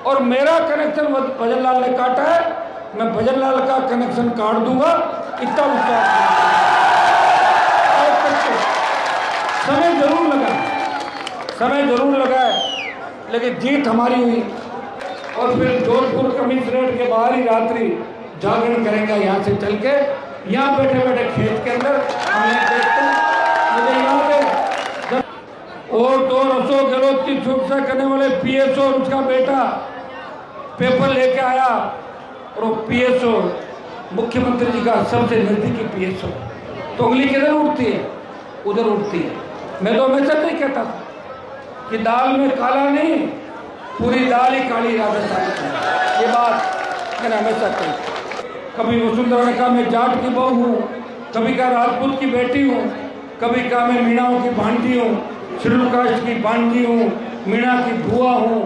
और मेरा कनेक्शन भजन लाल ने काटा है, मैं भजन लाल का कनेक्शन काट दूंगा, इतना विश्वास। समय जरूर लगा है, लेकिन जीत हमारी हुई। और फिर जोधपुर कमिश्नरेट के बाहर ही रात्रि जागरण करेंगे, यहाँ से चल के यहाँ बैठे बैठे खेत के अंदर हम देखते हैं। मुझे याद है और तो अशोक गहलोत की सुरक्षा करने वाले पीएसओ, उसका बेटा पेपर लेके आया और वो पीएसओ मुख्यमंत्री जी का सबसे नजदीकी पीएसओ, तो उंगली किधर उठती है? उधर उठती है। मैं तो हमेशा नहीं कहता था कि दाल में काला नहीं, पूरी दाल ही काली राजस्थान की, ये बात मैंने हमेशा कही। कभी वसुंधरा ने कहा मैं जाट की बहू हूँ, कभी कहा राजपूत की बेटी हूँ, कभी कहा मैं मीणाओं की भांजी हूँ, शेड्यूल कास्ट की भांजी हूँ, मीणा की बुआ हूँ,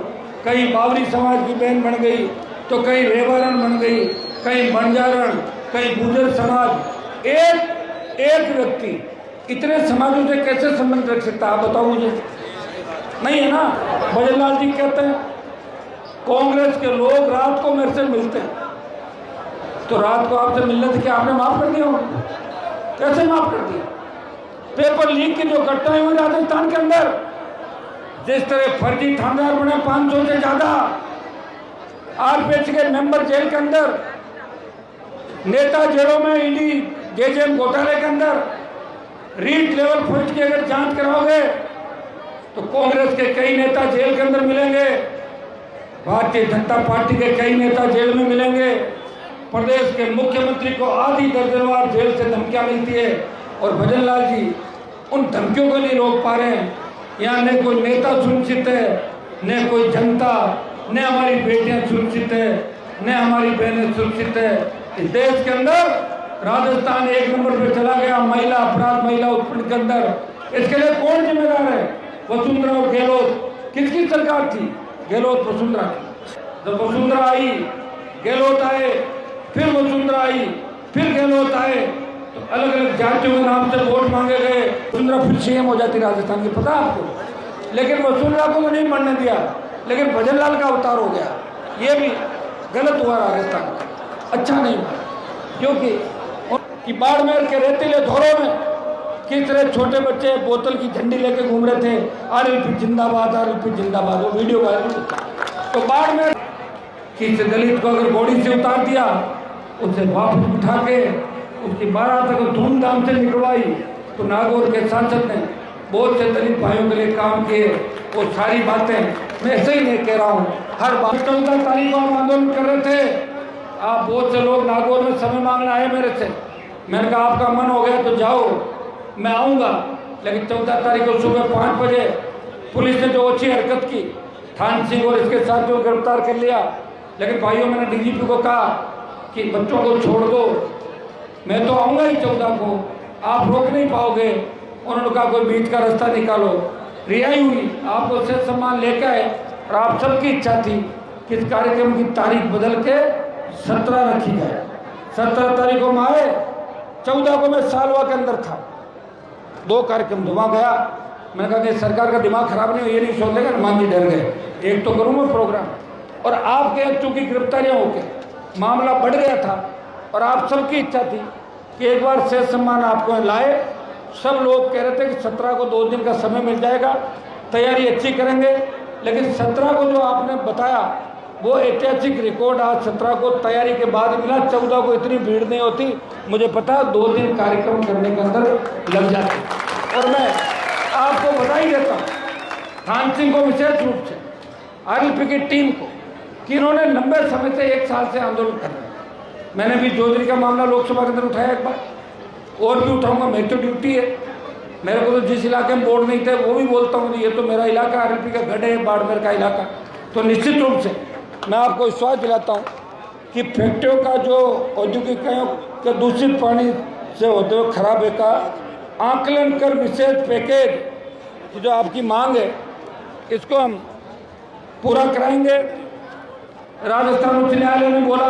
कहीं बावरी समाज की बहन बन गई, तो कहीं रेवारण बन गई, कहीं बंजारण, कहीं गुर्जर समाज। एक व्यक्ति इतने समाजों से कैसे संबंध रख सकता है, आप बताओ मुझे? नहीं है ना। भजन लाल जी कहते हैं कांग्रेस के लोग रात को मेरे से मिलते हैं, तो रात को आपसे मिलने से क्या आपने माफ कर दिया? कैसे माफ कर दिया? पेपर लीक की जो घटनाएं हुई राजस्थान के अंदर, जिस तरह फर्जी थानेदार बने 500 से ज्यादा, आरपीएच के मेंबर जेल के अंदर, नेता जेलों में, ईडी जेजेएम घोटाले के अंदर, रीट लेवल फर्स्ट की अगर जांच कराओगे तो कांग्रेस के कई नेता जेल के अंदर मिलेंगे, भारतीय जनता पार्टी के कई नेता जेल में मिलेंगे, प्रदेश के मुख्यमंत्री को आधी दर्जनवार जेल से धमकियां मिलती है, और भजन लाल जी उन धमकियों को नहीं रोक पा रहे हैं। यहाँ न कोई नेता सुरक्षित है, न कोई जनता, न हमारी बेटियां सुरक्षित है, न हमारी बहनें सुरक्षित है। इस देश के अंदर राजस्थान 1 नंबर पे चला गया महिला अपराध, महिला उत्पीड़न के अंदर। इसके लिए कौन जिम्मेदार है? वसुंधरा और गहलोत। किसकी सरकार थी? गहलोत वसुंधरा की। जब वसुंधरा आई, गहलोत आए, फिर वसुंधरा आई, फिर गहलोत आए, तो अलग अलग जातियों के नाम से वोट मांगे गए। वसुंधरा फिर सीएम हो जाती राजस्थान की, पता आपको? लेकिन वसुंधरा को तो नहीं मरने दिया, लेकिन भजन लाल का अवतार हो गया। ये भी गलत हुआ राजस्थान का, अच्छा नहीं हुआ। क्योंकि कि बाड़मेर के रेतीले धोरों में किस तरह छोटे बच्चे बोतल की झंडी लेके घूम रहे थे, आरएलपी जिंदाबाद, आरएलपी जिंदाबाद, वो वीडियो वायरल होता। तो बाड़मेर किसी दलित को अगर घोड़ी से उतार दिया, उसे वापस उठा के उसकी बारात अगर धूमधाम से निकलवाई, तो नागौर के सांसद ने बहुत से दलित भाइयों के लिए काम किए। वो सारी बातें मैं ऐसे ही नहीं कह रहा हूँ, हर बात 14 तारीख को हम आंदोलन कर रहे थे। आप बहुत से लोग नागौर में समय मांगने आए मेरे से, मैंने कहा आपका मन हो गया तो जाओ, मैं आऊँगा। लेकिन 14 तारीख को सुबह 5 बजे पुलिस ने जो अच्छी हरकत की, थान सिंह और इसके साथियों को गिरफ्तार कर लिया। लेकिन भाइयों, मैंने डीजीपी को कहा कि बच्चों को छोड़ दो, मैं तो आऊँगा ही 14 को, आप रोक नहीं पाओगे। उन्होंने कहा कोई बीच का रास्ता निकालो। रिहाई हुई, आपको से सम्मान लेकर आए, और आप सबकी इच्छा थी कि इस कार्यक्रम की तारीख बदल के 17 रखी जाए। 17 तारीख को मैं आए, 14 को मैं सालवा के अंदर था। 2 कार्यक्रम वहाँ गया। मैंने कहा कि सरकार का दिमाग खराब नहीं हो, ये नहीं सोच लेगा हनुमान जी डर गए, एक तो करूँ मैं प्रोग्राम। और आपके चूँकि गिरफ्तारियाँ होकर मामला बढ़ गया था, और आप सबकी इच्छा थी कि एक बार से सम्मान आपको लाए। सब लोग कह रहे थे कि 17 को 2 दिन का समय मिल जाएगा, तैयारी अच्छी करेंगे। लेकिन 17 को जो आपने बताया वो ऐतिहासिक रिकॉर्ड आज 17 को तैयारी के बाद मिला। 14 को इतनी भीड़ नहीं होती, मुझे पता 2 दिन कार्यक्रम करने के अंदर लग जाते। और मैं आपको बधाई देता हूँ थान सिंह को विशेष रूप से, आरएलपी की टीम को, कि इन्होंने लंबे समय से 1 साल से आंदोलन कर रहे हैं। मैंने भी जोधरी का मामला लोकसभा के अंदर उठाया एक बार, और भी उठाऊंगा, मेरी तो ड्यूटी है। मेरे को तो जिस इलाके में बोर्ड नहीं थे वो भी बोलता हूँ ये तो मेरा इलाका, आरएलपी का गढ़ है, बाड़मेर का इलाका। तो निश्चित रूप से मैं आपको विश्वास दिलाता हूँ कि फैक्ट्रियों का जो औद्योगिक इकाइयों के दूषित पानी से होते हुए खराबे का आकलन कर विशेष पैकेज जो आपकी मांग है, इसको हम पूरा कराएंगे। राजस्थान उच्च न्यायालय ने बोला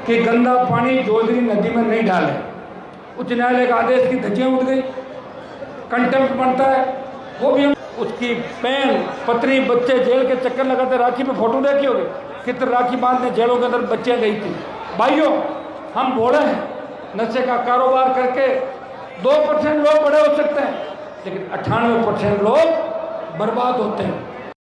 कि गंदा पानी जोधरी नदी में नहीं डालें। उच्च न्यायालय का आदेश की धज्जियां उड़ गई, कंटेम्प्ट बनता है, वो भी हम उसकी बहन पत्नी बच्चे जेल के चक्कर लगाते। राखी पे फोटो देखी होगी, कितने राखी बांधने जेलों के अंदर बच्चियां गई थी। भाइयों, हम बोले हैं नशे का कारोबार करके 2% लोग बड़े हो सकते हैं, लेकिन 98% लोग बर्बाद होते हैं।